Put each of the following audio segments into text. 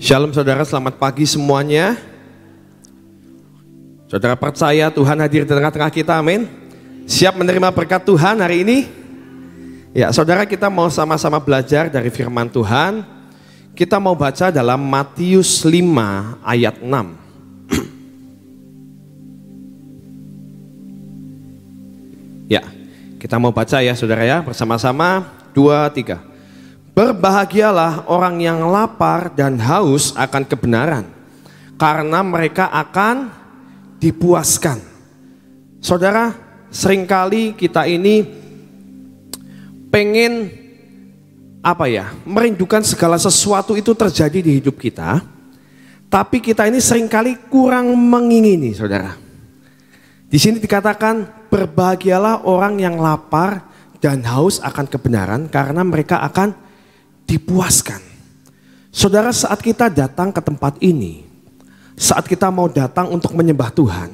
Shalom saudara, selamat pagi semuanya. Saudara percaya Tuhan hadir di tengah-tengah kita, amin. Siap menerima berkat Tuhan hari ini? Ya saudara, kita mau sama-sama belajar dari firman Tuhan. Kita mau baca dalam Matius 5 ayat 6. Ya, kita mau baca ya saudara ya, bersama-sama 2, 3. Berbahagialah orang yang lapar dan haus akan kebenaran, karena mereka akan dipuaskan. Saudara, seringkali kita ini pengen merindukan segala sesuatu itu terjadi di hidup kita, tapi kita ini seringkali kurang mengingini, saudara. Di sini dikatakan berbahagialah orang yang lapar dan haus akan kebenaran, karena mereka akan dipuaskan. Saudara, saat kita datang ke tempat ini, saat kita mau datang untuk menyembah Tuhan,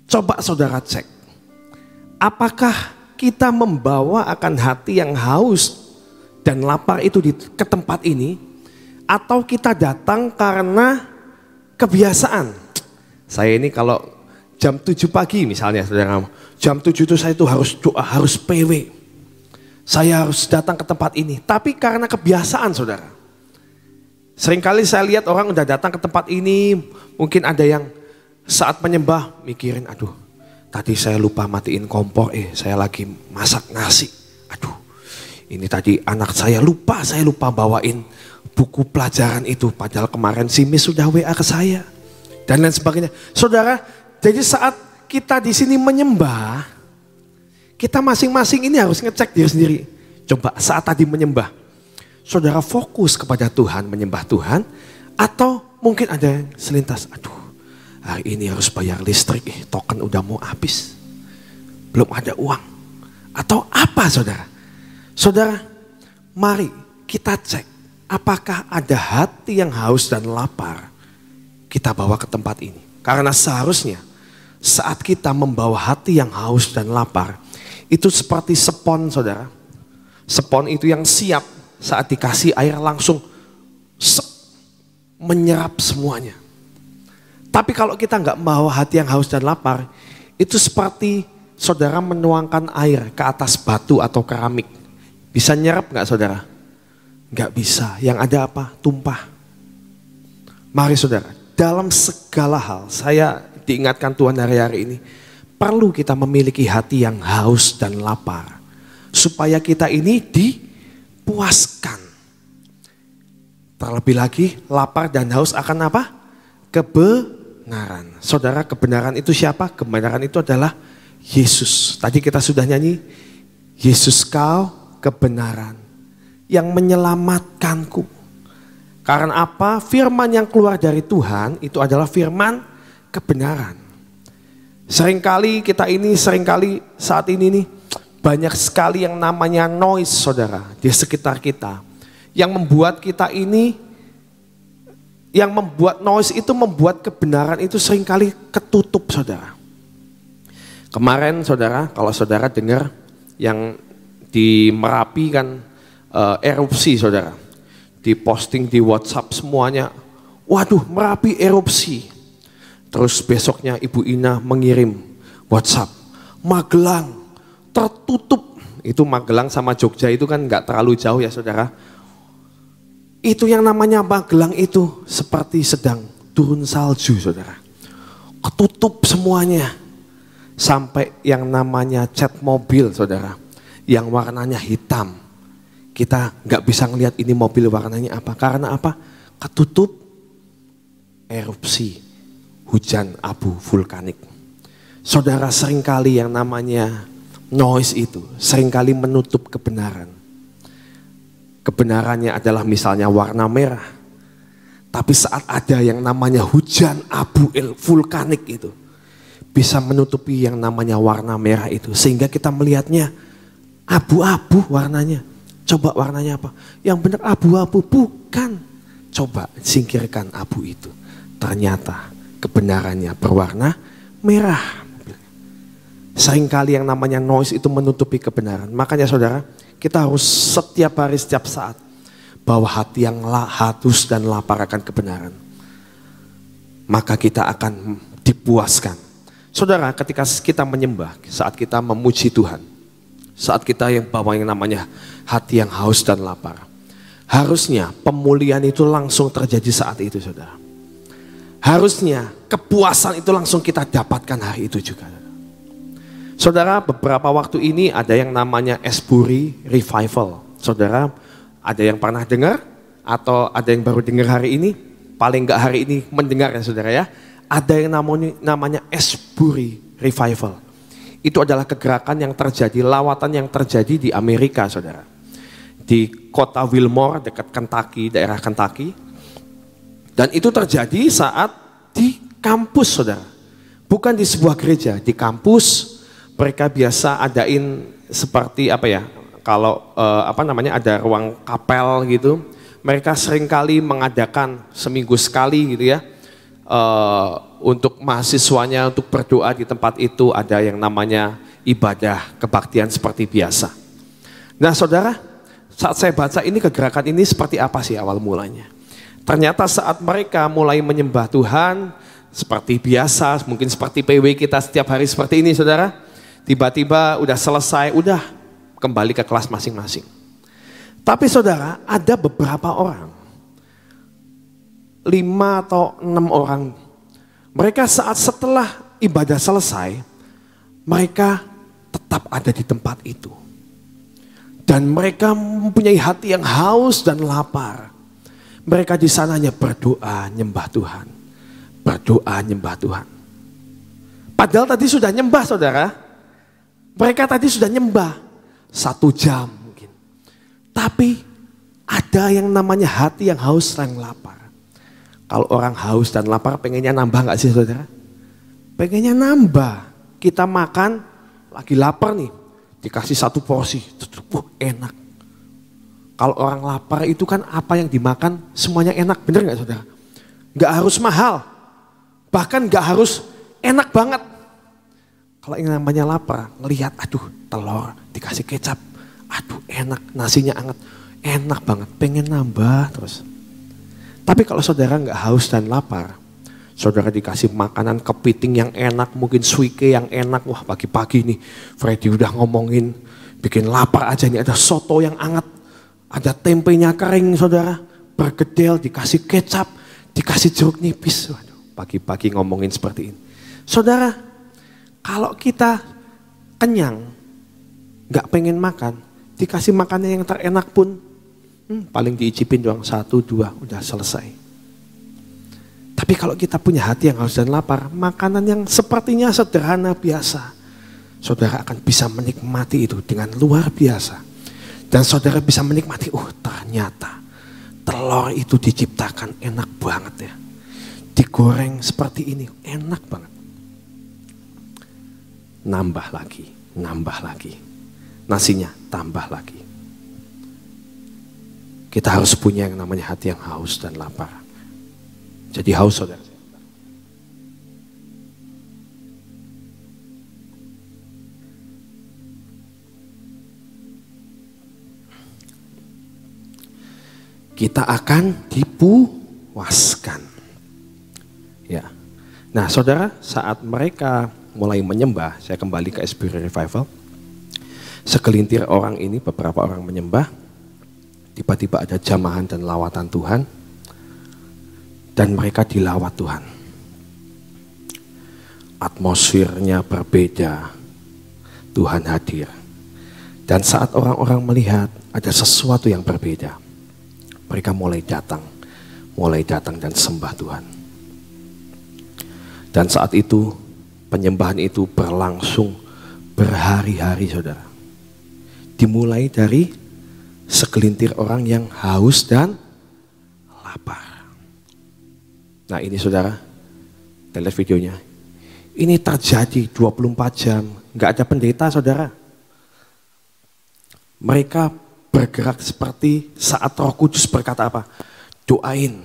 coba saudara cek, apakah kita membawa akan hati yang haus dan lapar itu ke tempat ini, atau kita datang karena kebiasaan. Saya ini kalau jam 7 pagi misalnya saudara, jam 7 itu saya itu harus doa, harus PW. Saya harus datang ke tempat ini, tapi karena kebiasaan saudara. Seringkali saya lihat orang udah datang ke tempat ini, mungkin ada yang saat menyembah mikirin, aduh tadi saya lupa matiin kompor, saya lagi masak nasi. Aduh ini tadi anak saya lupa bawain buku pelajaran itu, padahal kemarin si Miss sudah WA ke saya. Dan lain sebagainya. Saudara, jadi saat kita di sini menyembah, kita masing-masing ini harus ngecek diri sendiri. Coba saat tadi menyembah, saudara fokus kepada Tuhan, menyembah Tuhan, atau mungkin ada yang selintas, aduh hari ini harus bayar listrik, token udah mau habis, belum ada uang. Atau apa saudara? Saudara, mari kita cek apakah ada hati yang haus dan lapar kita bawa ke tempat ini. Karena seharusnya saat kita membawa hati yang haus dan lapar, itu seperti spons saudara. Spons itu yang siap saat dikasih air langsung menyerap semuanya. Tapi kalau kita nggak membawa hati yang haus dan lapar, itu seperti saudara menuangkan air ke atas batu atau keramik. Bisa nyerap nggak saudara? Nggak bisa. Yang ada apa? Tumpah. Mari saudara, dalam segala hal saya diingatkan Tuhan hari-hari ini, perlu kita memiliki hati yang haus dan lapar, supaya kita ini dipuaskan. Terlebih lagi, lapar dan haus akan apa? Kebenaran. Saudara, kebenaran itu siapa? Kebenaran itu adalah Yesus. Tadi kita sudah nyanyi, Yesus kau kebenaran yang menyelamatkanku. Karena apa? Firman yang keluar dari Tuhan itu adalah firman kebenaran. Seringkali saat ini nih banyak sekali yang namanya noise saudara di sekitar kita. Yang membuat kita ini, yang membuat noise itu membuat kebenaran itu seringkali ketutup saudara. Kemarin saudara, kalau saudara dengar yang di Merapi kan erupsi saudara. Diposting di WhatsApp semuanya, waduh Merapi erupsi. Terus besoknya Ibu Ina mengirim WhatsApp, Magelang tertutup. Itu Magelang sama Jogja itu kan gak terlalu jauh ya saudara. Itu yang namanya Magelang itu seperti sedang turun salju saudara. Ketutup semuanya. Sampai yang namanya cat mobil saudara, yang warnanya hitam. Kita gak bisa ngelihat ini mobil warnanya apa. Karena apa? Ketutup erupsi. Hujan abu vulkanik. Saudara, seringkali yang namanya noise itu seringkali menutup kebenaran. Kebenarannya adalah misalnya warna merah. Tapi saat ada yang namanya hujan abu vulkanik itu bisa menutupi yang namanya warna merah itu. Sehingga kita melihatnya abu-abu warnanya. Coba warnanya apa? Yang benar abu-abu, bukan. Coba singkirkan abu itu. Ternyata kebenarannya berwarna merah. Seringkali yang namanya noise itu menutupi kebenaran. Makanya saudara, kita harus setiap hari, setiap saat bahwa hati yang haus dan lapar akan kebenaran, maka kita akan dipuaskan. Saudara, ketika kita menyembah, saat kita memuji Tuhan, saat kita yang bawa yang namanya hati yang haus dan lapar, harusnya pemulihan itu langsung terjadi saat itu, saudara. Harusnya kepuasan itu langsung kita dapatkan hari itu juga. Saudara, beberapa waktu ini ada yang namanya Asbury Revival. Saudara, ada yang pernah dengar? Atau ada yang baru dengar hari ini? Paling enggak hari ini mendengar ya saudara ya. Ada yang namanya Asbury Revival. Itu adalah kegerakan yang terjadi, lawatan yang terjadi di Amerika saudara. Di kota Wilmore dekat Kentucky, daerah Kentucky. Dan itu terjadi saat di kampus saudara. Bukan di sebuah gereja, di kampus. Mereka biasa adain seperti apa ya, kalau ada ruang kapel gitu. Mereka seringkali mengadakan seminggu sekali gitu ya, untuk mahasiswanya untuk berdoa di tempat itu. Ada yang namanya ibadah kebaktian seperti biasa. Nah saudara, saat saya baca ini kegerakan ini seperti apa sih awal mulanya. Ternyata saat mereka mulai menyembah Tuhan seperti biasa, mungkin seperti PW kita setiap hari seperti ini saudara. Tiba-tiba udah selesai, udah kembali ke kelas masing-masing. Tapi saudara, ada beberapa orang, 5 atau 6 orang, mereka saat setelah ibadah selesai, mereka tetap ada di tempat itu. Dan mereka mempunyai hati yang haus dan lapar. Mereka di sananya berdoa, nyembah Tuhan. Berdoa, nyembah Tuhan. Padahal tadi sudah nyembah saudara. Mereka tadi sudah nyembah 1 jam mungkin. Tapi ada yang namanya hati yang haus dan lapar. Kalau orang haus dan lapar pengennya nambah gak sih saudara? Pengennya nambah. Kita makan lagi lapar nih. Dikasih 1 porsi. Enak. Kalau orang lapar itu kan apa yang dimakan semuanya enak. Bener gak saudara? Gak harus mahal. Bahkan gak harus enak banget. Kalau yang namanya lapar, ngelihat aduh telur dikasih kecap, aduh enak, nasinya hangat, enak banget, pengen nambah terus. Tapi kalau saudara nggak haus dan lapar, saudara dikasih makanan kepiting yang enak, mungkin suike yang enak, wah pagi-pagi nih Freddy udah ngomongin, bikin lapar aja nih, ada soto yang hangat, ada tempenya kering saudara, bergedel, dikasih kecap, dikasih jeruk nipis, waduh pagi-pagi ngomongin seperti ini. Saudara, kalau kita kenyang, gak pengen makan, dikasih makanan yang terenak pun, paling diicipin doang 1, 2, udah selesai. Tapi kalau kita punya hati yang haus dan lapar, makanan yang sepertinya sederhana biasa, saudara akan bisa menikmati itu dengan luar biasa. Dan saudara bisa menikmati, ternyata telur itu diciptakan enak banget ya. Digoreng seperti ini, enak banget. Nambah lagi, nasinya tambah lagi. Kita harus punya yang namanya hati yang haus dan lapar. Jadi haus saudara. Kita akan dipuaskan. Ya. Nah saudara, saat mereka mulai menyembah, saya kembali ke Asbury Revival. Segelintir orang ini, beberapa orang menyembah. Tiba-tiba ada jamahan dan lawatan Tuhan. Dan mereka dilawat Tuhan. Atmosfernya berbeda. Tuhan hadir. Dan saat orang-orang melihat ada sesuatu yang berbeda, mereka mulai datang dan sembah Tuhan. Dan saat itu penyembahan itu berlangsung berhari-hari saudara. Dimulai dari segelintir orang yang haus dan lapar. Nah ini saudara, kita lihat videonya. Ini terjadi 24 jam, gak ada pendeta saudara. Mereka bergerak seperti saat Roh Kudus berkata apa? Doain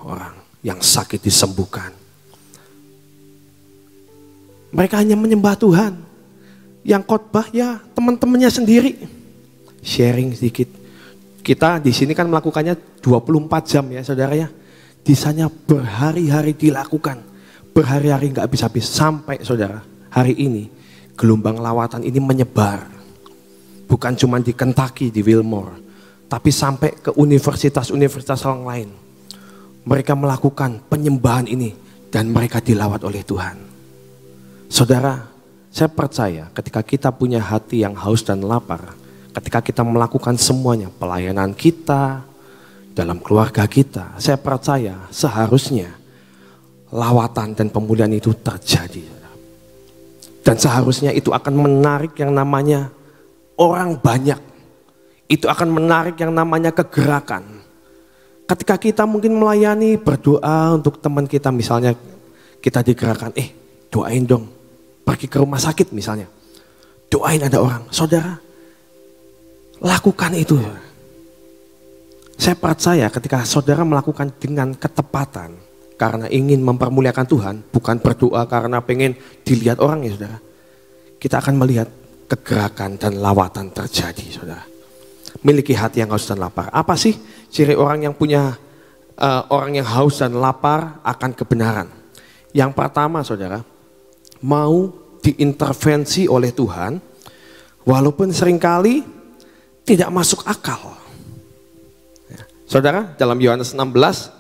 orang yang sakit disembuhkan. Mereka hanya menyembah Tuhan. Yang khotbah ya teman-temannya sendiri. Sharing sedikit. Kita di sini kan melakukannya 24 jam ya saudara ya. Di sana berhari-hari dilakukan. Berhari-hari nggak habis-habis sampai saudara hari ini gelombang lawatan ini menyebar. Bukan cuma di Kentucky, di Wilmore, tapi sampai ke universitas-universitas yang lain. Mereka melakukan penyembahan ini dan mereka dilawat oleh Tuhan. Saudara, saya percaya ketika kita punya hati yang haus dan lapar, ketika kita melakukan semuanya, pelayanan kita, dalam keluarga kita, saya percaya seharusnya lawatan dan pemulihan itu terjadi. Dan seharusnya itu akan menarik yang namanya orang banyak. Itu akan menarik yang namanya kegerakan. Ketika kita mungkin melayani, berdoa untuk teman kita, misalnya kita digerakkan, doain dong, pergi ke rumah sakit misalnya. Doain ada orang, saudara, lakukan itu. Saya percaya ketika saudara melakukan dengan ketepatan, karena ingin mempermuliakan Tuhan, bukan berdoa karena pengen dilihat orang ya saudara. Kita akan melihat kegerakan dan lawatan terjadi saudara. Miliki hati yang haus dan lapar. Apa sih ciri orang yang punya, orang yang haus dan lapar akan kebenaran? Yang pertama saudara, mau diintervensi oleh Tuhan, walaupun seringkali tidak masuk akal. Saudara, dalam Yohanes 16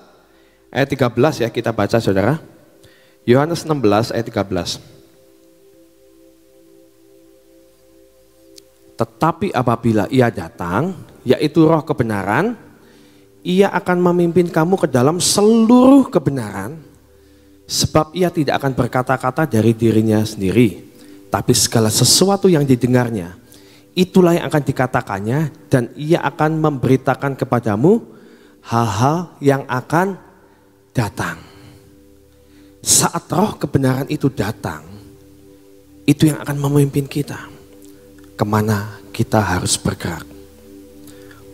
ayat 13 ya kita baca saudara. Yohanes 16 ayat 13. Tetapi apabila ia datang, yaitu roh kebenaran, ia akan memimpin kamu ke dalam seluruh kebenaran, sebab ia tidak akan berkata-kata dari dirinya sendiri, tapi segala sesuatu yang didengarnya, itulah yang akan dikatakannya, dan ia akan memberitakan kepadamu hal-hal yang akan datang. Saat roh kebenaran itu datang, itu yang akan memimpin kita kemana kita harus bergerak.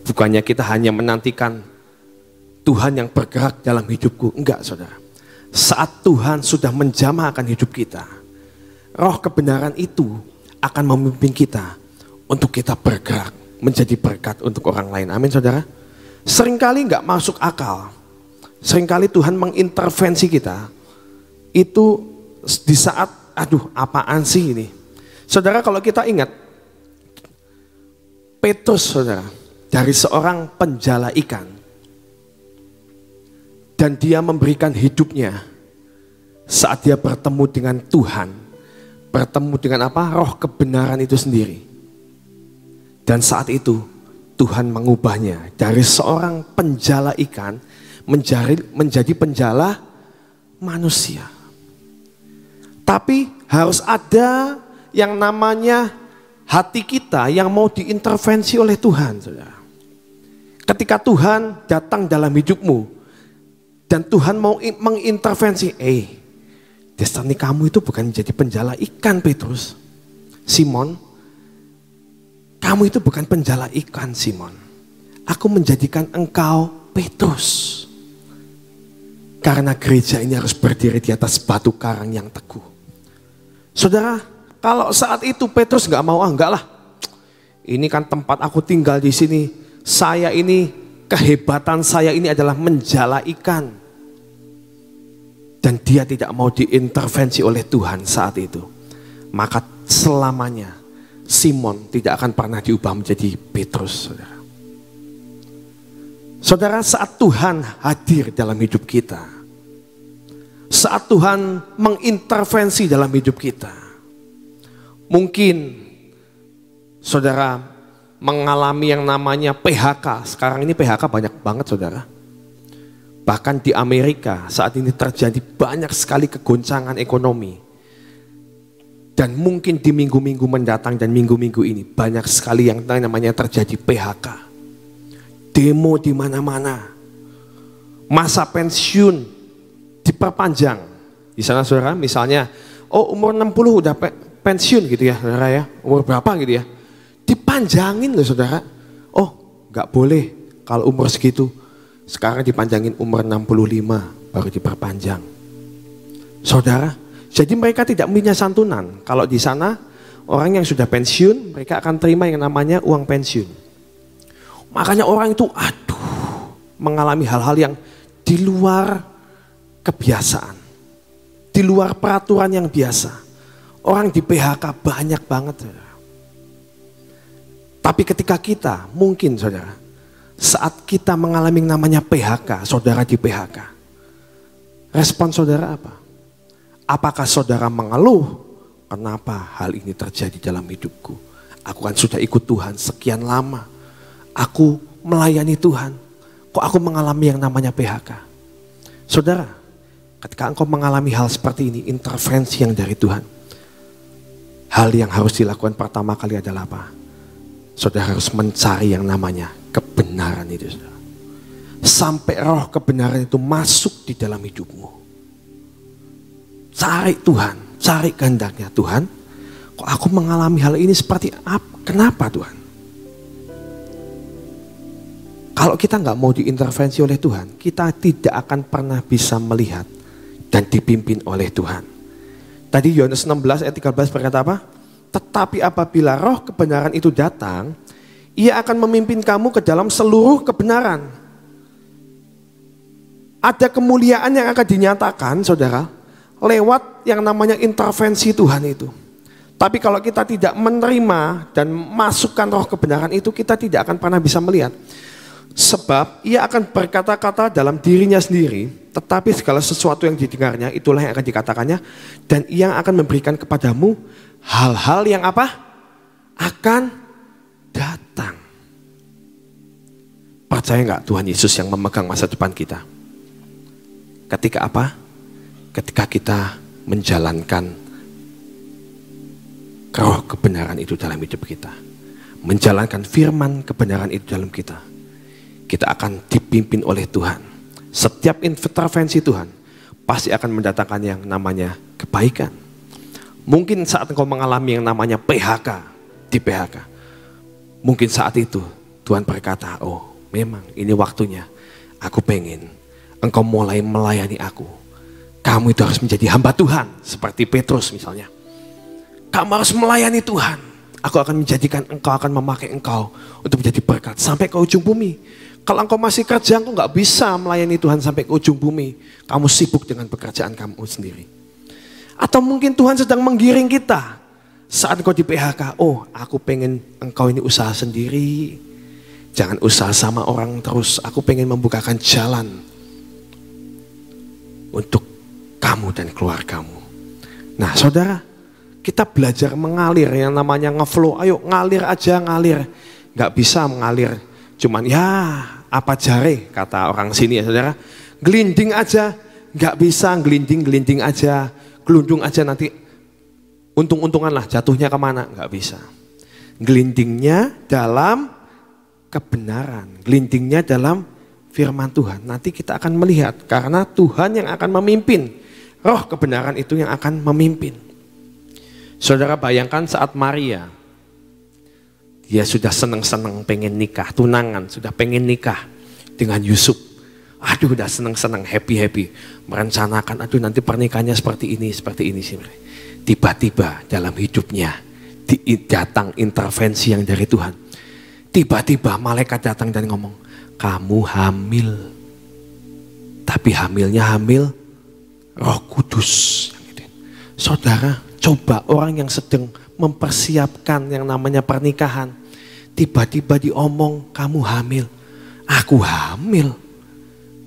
Bukannya kita hanya menantikan Tuhan yang bergerak dalam hidupku, enggak saudara. Saat Tuhan sudah menjamah akan hidup kita, roh kebenaran itu akan memimpin kita untuk kita bergerak menjadi berkat untuk orang lain. Amin saudara. Seringkali nggak masuk akal. Seringkali Tuhan mengintervensi kita itu di saat apaan sih ini. Saudara, kalau kita ingat Petrus saudara, dari seorang penjala ikan, dan dia memberikan hidupnya saat dia bertemu dengan Tuhan, bertemu dengan roh kebenaran itu sendiri. Dan saat itu Tuhan mengubahnya dari seorang penjala ikan menjadi penjala manusia. Tapi harus ada yang namanya hati kita yang mau diintervensi oleh Tuhan, saudara. Ketika Tuhan datang dalam hidupmu dan Tuhan mau mengintervensi, destiny kamu itu bukan menjadi penjala ikan Petrus, Simon. Kamu itu bukan penjala ikan Simon. Aku menjadikan engkau Petrus. Karena gereja ini harus berdiri di atas batu karang yang teguh. Saudara, kalau saat itu Petrus gak mau, enggak lah. Ini kan tempat aku tinggal di sini. Saya ini, kehebatan saya ini adalah menjala ikan. Dan dia tidak mau diintervensi oleh Tuhan saat itu. Maka selamanya Simon tidak akan pernah diubah menjadi Petrus, saudara. Saudara, saat Tuhan hadir dalam hidup kita, saat Tuhan mengintervensi dalam hidup kita, mungkin saudara mengalami yang namanya PHK. Sekarang ini PHK banyak banget saudara. Bahkan di Amerika saat ini terjadi banyak sekali kegoncangan ekonomi. Dan mungkin di minggu-minggu mendatang dan minggu-minggu ini banyak sekali yang namanya terjadi PHK. Demo di mana-mana. Masa pensiun diperpanjang. Di sana saudara misalnya, umur 60 udah pensiun gitu ya saudara ya. Umur berapa gitu ya. Dipanjangin loh saudara. Gak boleh kalau umur segitu. Sekarang dipanjangin umur 65 baru diperpanjang. Saudara, jadi mereka tidak punya santunan. Kalau di sana orang yang sudah pensiun mereka akan terima yang namanya uang pensiun. Makanya orang itu mengalami hal-hal yang di luar kebiasaan. Di luar peraturan yang biasa. Orang di PHK banyak banget. Saudara. Tapi ketika kita, mungkin saudara, saat kita mengalami namanya PHK, saudara di PHK. Respon saudara apa? Apakah saudara mengeluh? Kenapa hal ini terjadi dalam hidupku? Aku kan sudah ikut Tuhan sekian lama. Aku melayani Tuhan. Kok aku mengalami yang namanya PHK? Saudara, ketika engkau mengalami hal seperti ini, intervensi yang dari Tuhan. Hal yang harus dilakukan pertama kali adalah apa? Saudara harus mencari yang namanya kebenaran itu. Saudara. Sampai roh kebenaran itu masuk di dalam hidupmu. Cari Tuhan. Cari kehendaknya Tuhan, kok aku mengalami hal ini seperti apa? Kenapa Tuhan? Kalau kita nggak mau diintervensi oleh Tuhan, kita tidak akan pernah bisa melihat dan dipimpin oleh Tuhan. Tadi Yohanes 16 ayat 13 berkata apa? Tetapi apabila roh kebenaran itu datang, ia akan memimpin kamu ke dalam seluruh kebenaran. Ada kemuliaan yang akan dinyatakan, saudara, lewat yang namanya intervensi Tuhan itu. Tapi kalau kita tidak menerima dan masukkan roh kebenaran itu, kita tidak akan pernah bisa melihat. Sebab ia akan berkata-kata dalam dirinya sendiri, tetapi segala sesuatu yang didengarnya itulah yang akan dikatakannya, dan ia akan memberikan kepadamu hal-hal yang apa? Akan datang. Percaya nggak Tuhan Yesus yang memegang masa depan kita? Ketika apa? Ketika kita menjalankan roh kebenaran itu dalam hidup kita. Menjalankan firman kebenaran itu dalam kita. Kita akan dipimpin oleh Tuhan. Setiap intervensi Tuhan pasti akan mendatangkan yang namanya kebaikan. Mungkin saat engkau mengalami yang namanya PHK, di PHK. Mungkin saat itu Tuhan berkata, oh memang ini waktunya. Aku pengen engkau mulai melayani aku. Kamu itu harus menjadi hamba Tuhan. Seperti Petrus misalnya. Kamu harus melayani Tuhan. Aku akan menjadikan engkau, akan memakai engkau untuk menjadi berkat sampai ke ujung bumi. Kalau engkau masih kerja, engkau gak bisa melayani Tuhan sampai ke ujung bumi. Kamu sibuk dengan pekerjaan kamu sendiri. Atau mungkin Tuhan sedang menggiring kita. Saat engkau di PHK, oh aku pengen engkau ini usaha sendiri. Jangan usaha sama orang terus. Aku pengen membukakan jalan untuk kamu dan keluargamu. Nah saudara, kita belajar mengalir yang namanya ngeflow. Ayo ngalir aja, ngalir. Gak bisa mengalir cuman ya apa jare kata orang sini ya saudara. Gelinding aja, gak bisa gelinding aja. Gelundung aja nanti untung-untungan lah jatuhnya kemana. Gak bisa. Gelindingnya dalam kebenaran. Gelindingnya dalam firman Tuhan. Nanti kita akan melihat karena Tuhan yang akan memimpin. Roh kebenaran itu yang akan memimpin. Saudara bayangkan saat Maria, dia sudah senang-senang pengen nikah, tunangan, sudah pengen nikah dengan Yusuf. Aduh udah senang-senang, happy-happy. Merencanakan, aduh nanti pernikahannya seperti ini sih. Tiba-tiba dalam hidupnya datang intervensi yang dari Tuhan. Tiba-tiba malaikat datang dan ngomong, kamu hamil. Tapi hamilnya hamil Roh Kudus. Saudara, coba orang yang sedang mempersiapkan yang namanya pernikahan. Tiba-tiba diomong, kamu hamil. Aku hamil.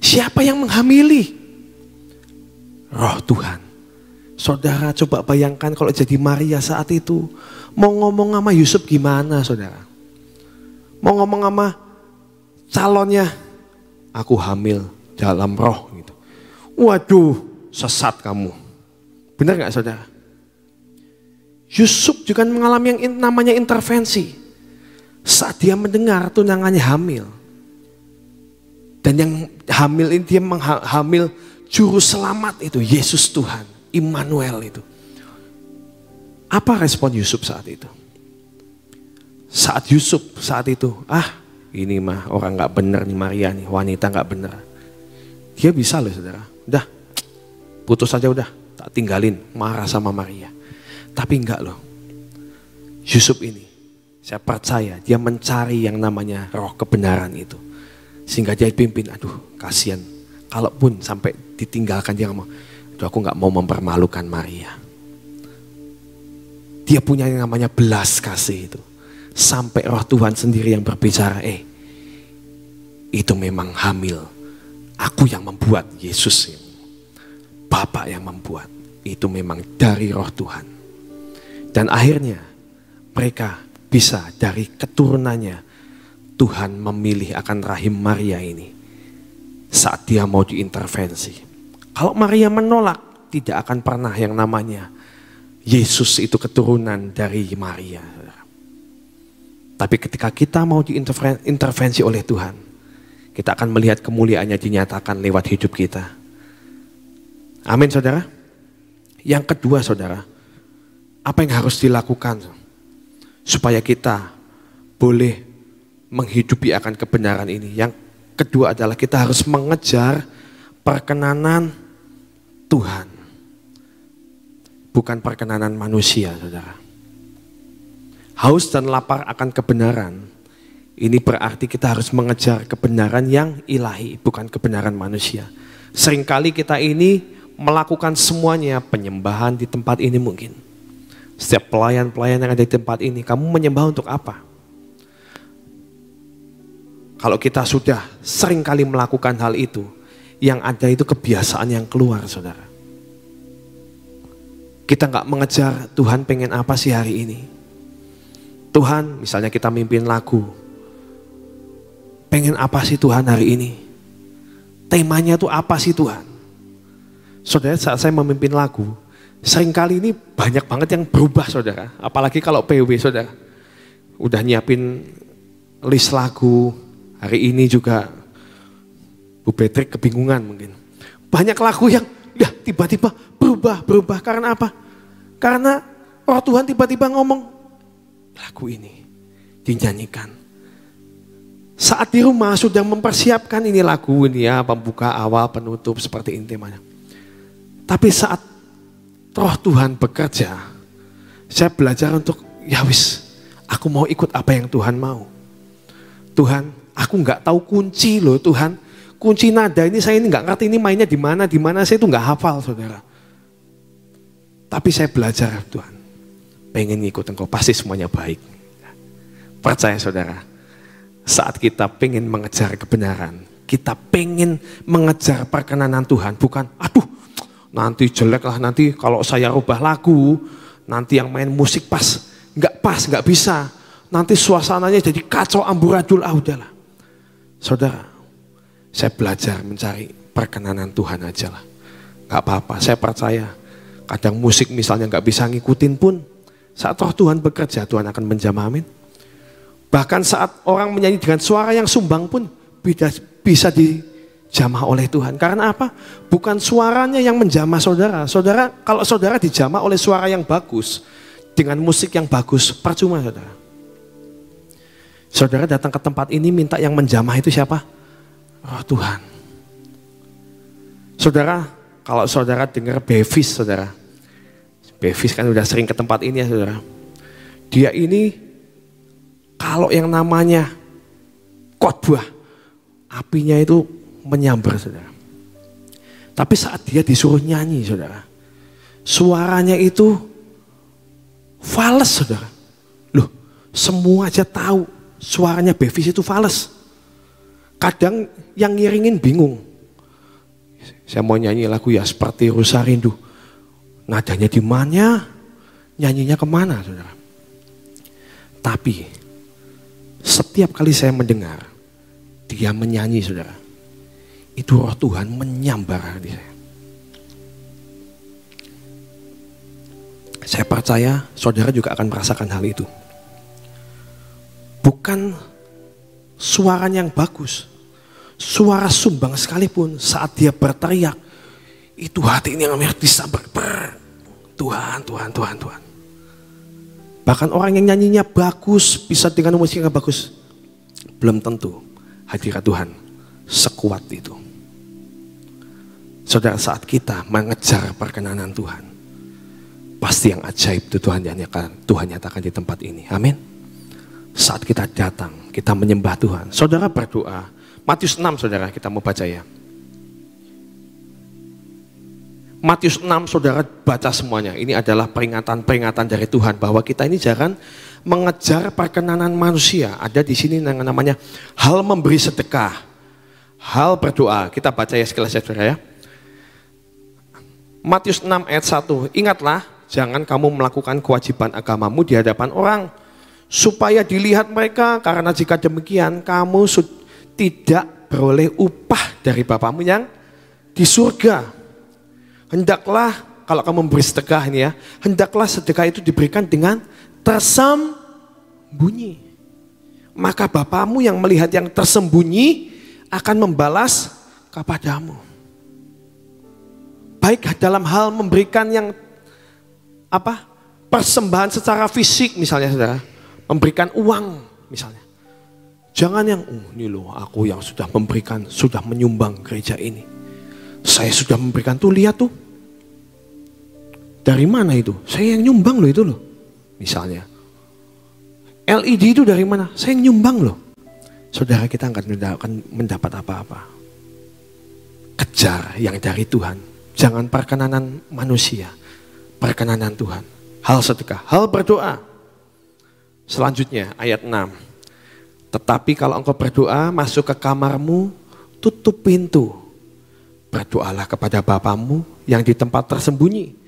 Siapa yang menghamili? Roh Tuhan. Saudara coba bayangkan kalau jadi Maria saat itu. Mau ngomong sama Yusuf gimana saudara? Mau ngomong sama calonnya. Aku hamil dalam roh. Gitu. Waduh, sesat kamu. Benar gak saudara? Yusuf juga mengalami yang namanya intervensi. Saat dia mendengar tunangannya hamil. Dan yang hamil ini dia menghamil juru selamat itu. Yesus Tuhan. Immanuel itu. Apa respon Yusuf saat itu? Saat Yusuf saat itu. Ini mah orang gak benar nih Maria nih. Wanita gak benar. Dia bisa loh saudara. Udah putus saja udah. Tak tinggalin. Marah sama Maria. Tapi enggak loh. Yusuf ini Saya percaya dia mencari yang namanya roh kebenaran itu. Sehingga dia pimpin, aduh kasihan. Kalaupun sampai ditinggalkan dia ngomong, aduh aku gak mau mempermalukan Maria. Dia punya yang namanya belas kasih itu. Sampai roh Tuhan sendiri yang berbicara, itu memang hamil. Aku yang membuat, Yesus. Bapa yang membuat. Itu memang dari roh Tuhan. Dan akhirnya mereka bisa dari keturunannya Tuhan memilih akan rahim Maria ini. Saat dia mau diintervensi. Kalau Maria menolak, tidak akan pernah yang namanya Yesus itu keturunan dari Maria. Tapi ketika kita mau diintervensi oleh Tuhan, kita akan melihat kemuliaannya dinyatakan lewat hidup kita. Amin saudara. Yang kedua saudara, apa yang harus dilakukan supaya kita boleh menghidupi akan kebenaran ini? Yang kedua adalah kita harus mengejar perkenanan Tuhan. Bukan perkenanan manusia saudara. Haus dan lapar akan kebenaran. Ini berarti kita harus mengejar kebenaran yang ilahi, bukan kebenaran manusia. Seringkali kita ini melakukan semuanya, penyembahan di tempat ini mungkin. Setiap pelayan-pelayan yang ada di tempat ini, kamu menyembah untuk apa? Kalau kita sudah seringkali melakukan hal itu, yang ada itu kebiasaan yang keluar saudara. Kita gak mengejar Tuhan pengen apa sih hari ini. Tuhan misalnya kita mimpin lagu. Pengen apa sih Tuhan hari ini? Temanya tuh apa sih Tuhan? Saudara, saat saya memimpin lagu, seringkali ini banyak banget yang berubah saudara. Apalagi kalau PW saudara. Udah nyiapin list lagu, hari ini juga Bu Patrick kebingungan mungkin. Banyak lagu yang tiba-tiba berubah. Karena apa? Karena roh Tuhan tiba-tiba ngomong, lagu ini dinyanyikan. Saat di rumah sudah mempersiapkan ini lagu ini ya, pembuka, awal, penutup, seperti ini temanya. Tapi saat roh Tuhan bekerja, saya belajar untuk aku mau ikut apa yang Tuhan mau. Tuhan, aku nggak tahu kunci loh Tuhan. Kunci nada ini saya ini nggak ngerti ini mainnya di mana saya itu nggak hafal saudara. Tapi saya belajar Tuhan, pengen ngikut Engkau pasti semuanya baik. Percaya saudara, saat kita pengen mengejar kebenaran, kita pengen mengejar perkenanan Tuhan, bukan nanti jelek lah, nanti kalau saya rubah lagu, nanti yang main musik pas, nggak bisa. Nanti suasananya jadi kacau amburadul, udahlah. Saudara, saya belajar mencari perkenanan Tuhan aja lah. Gak apa-apa, saya percaya. Kadang musik misalnya nggak bisa ngikutin pun, saat roh Tuhan bekerja, Tuhan akan menjamah, amin. Bahkan saat orang menyanyi dengan suara yang sumbang pun, bisa dijamah oleh Tuhan. Karena apa? Bukan suaranya yang menjamah saudara. Saudara, kalau saudara dijamah oleh suara yang bagus, dengan musik yang bagus, percuma saudara. Saudara datang ke tempat ini minta yang menjamah itu siapa? Roh Tuhan. Saudara, kalau saudara dengar Bevis saudara. Bevis kan udah sering ke tempat ini ya saudara. Dia ini kalau yang namanya khotbah, apinya itu menyambar saudara. Tapi saat dia disuruh nyanyi saudara, suaranya itu fales saudara. Loh, semua aja tahu suaranya Bevis itu fales. Kadang yang ngiringin bingung. Saya mau nyanyi lagu ya seperti Rusa Rindu. Nadanya di mana? Nyanyinya kemana saudara? Tapi setiap kali saya mendengar dia menyanyi saudara, itu roh Tuhan menyambar di saya. Saya percaya saudara juga akan merasakan hal itu. Bukan suaranya yang bagus, suara sumbang sekalipun saat dia berteriak, itu hati ini yang disambar. Tuhan. Bahkan orang yang nyanyinya bagus, bisa dengan musik yang bagus, belum tentu hadirat Tuhan sekuat itu. Saudara, saat kita mengejar perkenanan Tuhan, pasti yang ajaib itu Tuhan nyatakan di tempat ini. Amin. Saat kita datang, kita menyembah Tuhan. Saudara berdoa. Matius 6 saudara, kita mau baca ya. Matius 6 saudara baca semuanya. Ini adalah peringatan-peringatan dari Tuhan bahwa kita ini jangan mengejar perkenanan manusia. Ada di sini yang namanya hal memberi sedekah, hal berdoa. Kita baca ya sekilas saudara ya. Matius 6 ayat 1. Ingatlah, jangan kamu melakukan kewajiban agamamu di hadapan orang, supaya dilihat mereka, karena jika demikian kamu tidak beroleh upah dari Bapamu yang di surga. Hendaklah, kalau kamu memberi sedekah ini ya, hendaklah sedekah itu diberikan dengan tersembunyi. Maka Bapamu yang melihat yang tersembunyi akan membalas kepadamu. Baik dalam hal memberikan yang persembahan secara fisik misalnya saudara, memberikan uang misalnya. Jangan yang ini loh aku yang sudah memberikan, sudah menyumbang gereja ini. Saya sudah memberikan tuh, lihat tuh. Dari mana itu? Saya yang nyumbang loh itu loh. Misalnya. LED itu dari mana? Saya yang nyumbang loh. Saudara, kita akan mendapat apa-apa. Kejar yang dari Tuhan. Jangan perkenanan manusia. Perkenanan Tuhan. Hal sedekah, hal berdoa. Selanjutnya ayat 6. Tetapi kalau engkau berdoa, masuk ke kamarmu, tutup pintu. Berdoalah kepada Bapamu yang di tempat tersembunyi.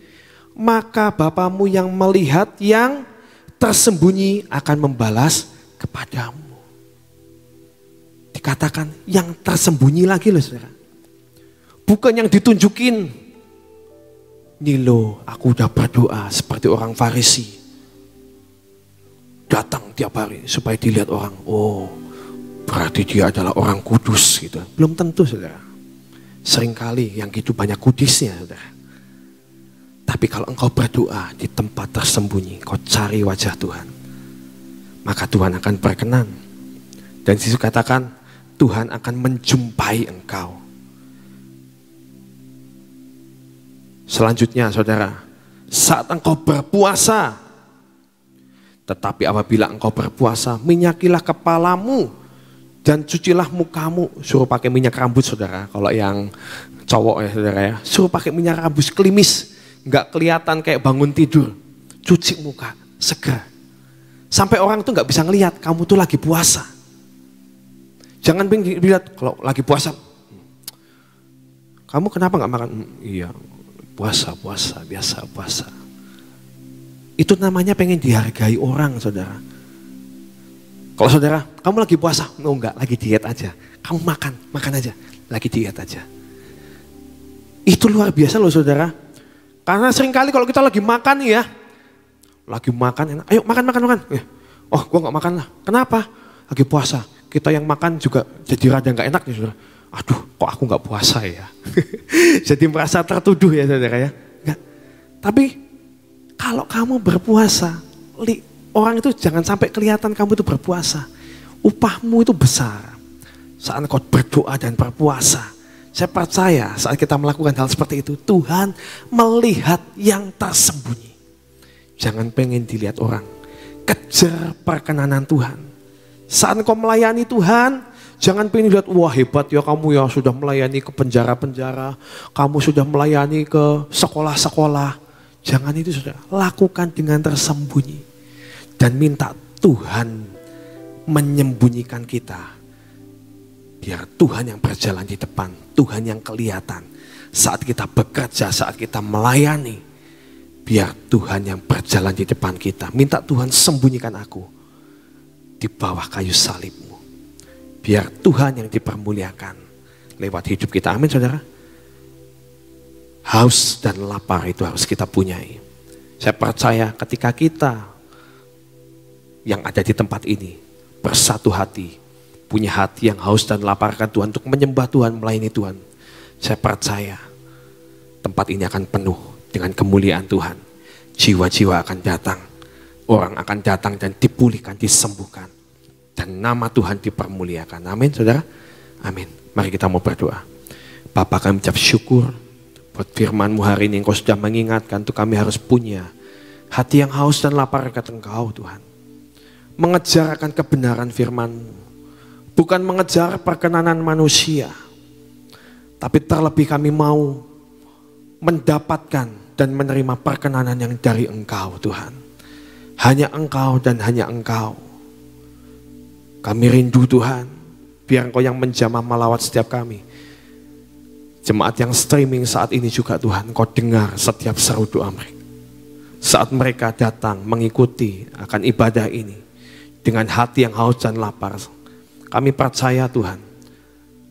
Maka Bapamu yang melihat yang tersembunyi akan membalas kepadamu. Dikatakan yang tersembunyi lagi loh saudara. Bukan yang ditunjukin. Nih loh, aku udah berdoa seperti orang Farisi. Datang tiap hari supaya dilihat orang. Oh, berarti dia adalah orang kudus gitu. Belum tentu saudara. Seringkali yang gitu banyak kudisnya saudara. Tapi kalau engkau berdoa di tempat tersembunyi, kau cari wajah Tuhan, maka Tuhan akan berkenan. Dan Yesus katakan, Tuhan akan menjumpai engkau. Selanjutnya saudara, saat engkau berpuasa, tetapi apabila engkau berpuasa, minyakilah kepalamu dan cucilah mukamu. Suruh pakai minyak rambut saudara, kalau yang cowok ya saudara ya, suruh pakai minyak rambut klimis. Nggak kelihatan kayak bangun tidur, cuci muka, segera. Sampai orang tuh nggak bisa ngelihat kamu tuh lagi puasa. Jangan lihat kalau lagi puasa, kamu kenapa nggak makan? Iya, puasa, biasa puasa. Itu namanya pengen dihargai orang saudara. Kalau saudara, kamu lagi puasa, enggak, lagi diet aja. Kamu makan aja, lagi diet aja. Itu luar biasa loh saudara. Karena seringkali kalau kita lagi makan ya, lagi makan enak, ayo makan. Oh gua gak makan lah, kenapa? Lagi puasa, kita yang makan juga jadi rada gak enak nih saudara. Aduh kok aku gak puasa ya. Jadi merasa tertuduh ya saudara ya. Enggak. Tapi kalau kamu berpuasa, orang itu jangan sampai kelihatan kamu itu berpuasa. Upahmu itu besar. Saat kau berdoa dan berpuasa, saya percaya saat kita melakukan hal seperti itu, Tuhan melihat yang tersembunyi. Jangan pengen dilihat orang. Kejar perkenanan Tuhan. Saat kau melayani Tuhan, jangan pengen dilihat, wah hebat ya kamu ya sudah melayani ke penjara-penjara. Kamu sudah melayani ke sekolah-sekolah. Jangan itu sudah. Lakukan dengan tersembunyi. Dan minta Tuhan menyembunyikan kita. Biar Tuhan yang berjalan di depan, Tuhan yang kelihatan. Saat kita bekerja, saat kita melayani, biar Tuhan yang berjalan di depan kita. Minta Tuhan sembunyikan aku di bawah kayu salibmu. Biar Tuhan yang dipermuliakan lewat hidup kita. Amin saudara. Haus dan lapar itu harus kita punyai. Saya percaya ketika kita yang ada di tempat ini bersatu hati, punya hati yang haus dan lapar akan Tuhan untuk menyembah Tuhan, melayani Tuhan. Saya percaya tempat ini akan penuh dengan kemuliaan Tuhan. Jiwa-jiwa akan datang, orang akan datang dan dipulihkan, disembuhkan. Dan nama Tuhan dipermuliakan. Amin saudara. Amin. Mari kita mau berdoa. Bapa, kami ucap syukur buat firman-Mu hari ini. Engkau sudah mengingatkan untuk kami harus punya hati yang haus dan lapar akan Engkau Tuhan. mengejar akan kebenaran firman-Mu. Bukan mengejar perkenanan manusia. Tapi terlebih kami mau mendapatkan dan menerima perkenanan yang dari Engkau Tuhan. Hanya Engkau dan hanya Engkau. Kami rindu Tuhan, biar Engkau yang menjamah melawat setiap kami. Jemaat yang streaming saat ini juga Tuhan, Engkau dengar setiap seru doa mereka. Saat mereka datang mengikuti akan ibadah ini dengan hati yang haus dan lapar. Kami percaya Tuhan,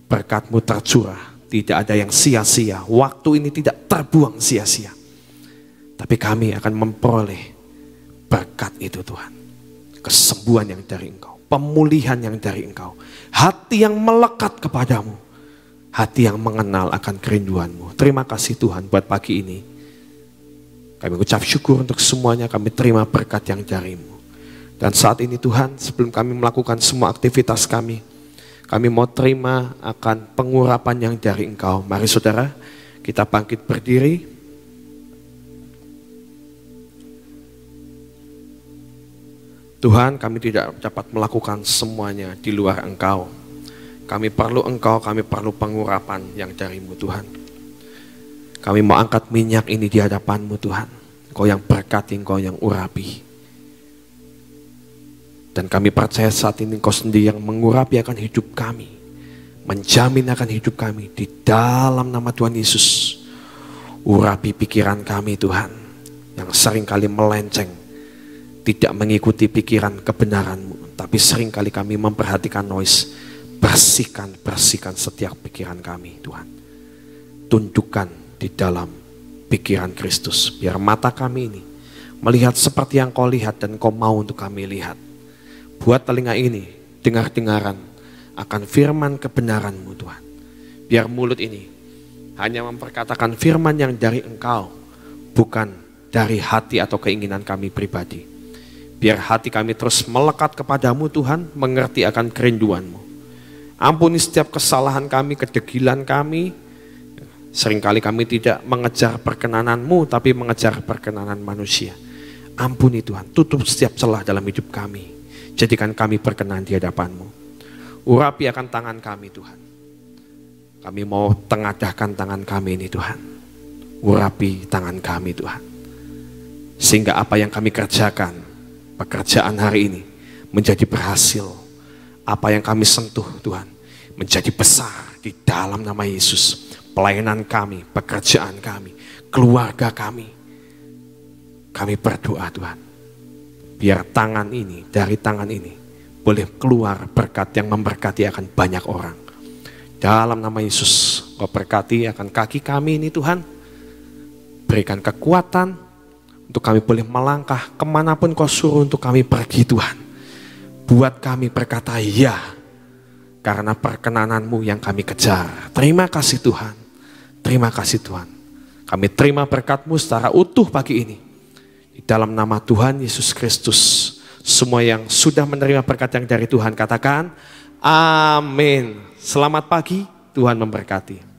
berkat-Mu tercurah. Tidak ada yang sia-sia. Waktu ini tidak terbuang sia-sia. Tapi kami akan memperoleh berkat itu Tuhan. Kesembuhan yang dari Engkau. Pemulihan yang dari Engkau. Hati yang melekat kepadamu. Hati yang mengenal akan kerinduan-Mu. Terima kasih Tuhan buat pagi ini. Kami ucap syukur untuk semuanya. Kami terima berkat yang dari-Mu. Dan saat ini Tuhan, sebelum kami melakukan semua aktivitas kami mau terima akan pengurapan yang dari Engkau. Mari saudara, kita bangkit berdiri. Tuhan, kami tidak dapat melakukan semuanya di luar Engkau. Kami perlu Engkau, kami perlu pengurapan yang dari-Mu Tuhan. Kami mau angkat minyak ini di hadapan-Mu Tuhan. Engkau yang berkati, Engkau yang urapi. Dan kami percaya saat ini Engkau sendiri yang mengurapi akan hidup kami. Menjamin akan hidup kami di dalam nama Tuhan Yesus. Urapi pikiran kami Tuhan. Yang seringkali melenceng. Tidak mengikuti pikiran kebenaran-Mu. Tapi seringkali kami memperhatikan noise. Bersihkan setiap pikiran kami Tuhan. Tundukkan di dalam pikiran Kristus. Biar mata kami ini melihat seperti yang Kau lihat dan Kau mau untuk kami lihat. Buat telinga ini dengar-dengaran akan firman kebenaran-Mu Tuhan. Biar mulut ini hanya memperkatakan firman yang dari Engkau. Bukan dari hati atau keinginan kami pribadi. Biar hati kami terus melekat kepadamu Tuhan, mengerti akan kerinduan-Mu. Ampuni setiap kesalahan kami, kedegilan kami. Seringkali kami tidak mengejar perkenanan-Mu, tapi mengejar perkenanan manusia. Ampuni Tuhan, tutup setiap celah dalam hidup kami. Jadikan kami berkenan di hadapan-Mu. Urapi akan tangan kami Tuhan. Kami mau tengadahkan tangan kami ini Tuhan. Urapi tangan kami Tuhan. Sehingga apa yang kami kerjakan, pekerjaan hari ini menjadi berhasil. Apa yang kami sentuh Tuhan, menjadi besar di dalam nama Yesus. Pelayanan kami, pekerjaan kami, keluarga kami. Kami berdoa Tuhan. Biar tangan ini, dari tangan ini, boleh keluar berkat yang memberkati akan banyak orang. Dalam nama Yesus, Kau berkati akan kaki kami ini Tuhan. Berikan kekuatan untuk kami boleh melangkah kemanapun Kau suruh untuk kami pergi Tuhan. Buat kami berkata ya, karena perkenanan-Mu yang kami kejar. Terima kasih Tuhan. Terima kasih Tuhan. Kami terima berkat-Mu secara utuh pagi ini. Di dalam nama Tuhan Yesus Kristus, semua yang sudah menerima berkat yang dari Tuhan katakan, amin. Selamat pagi, Tuhan memberkati.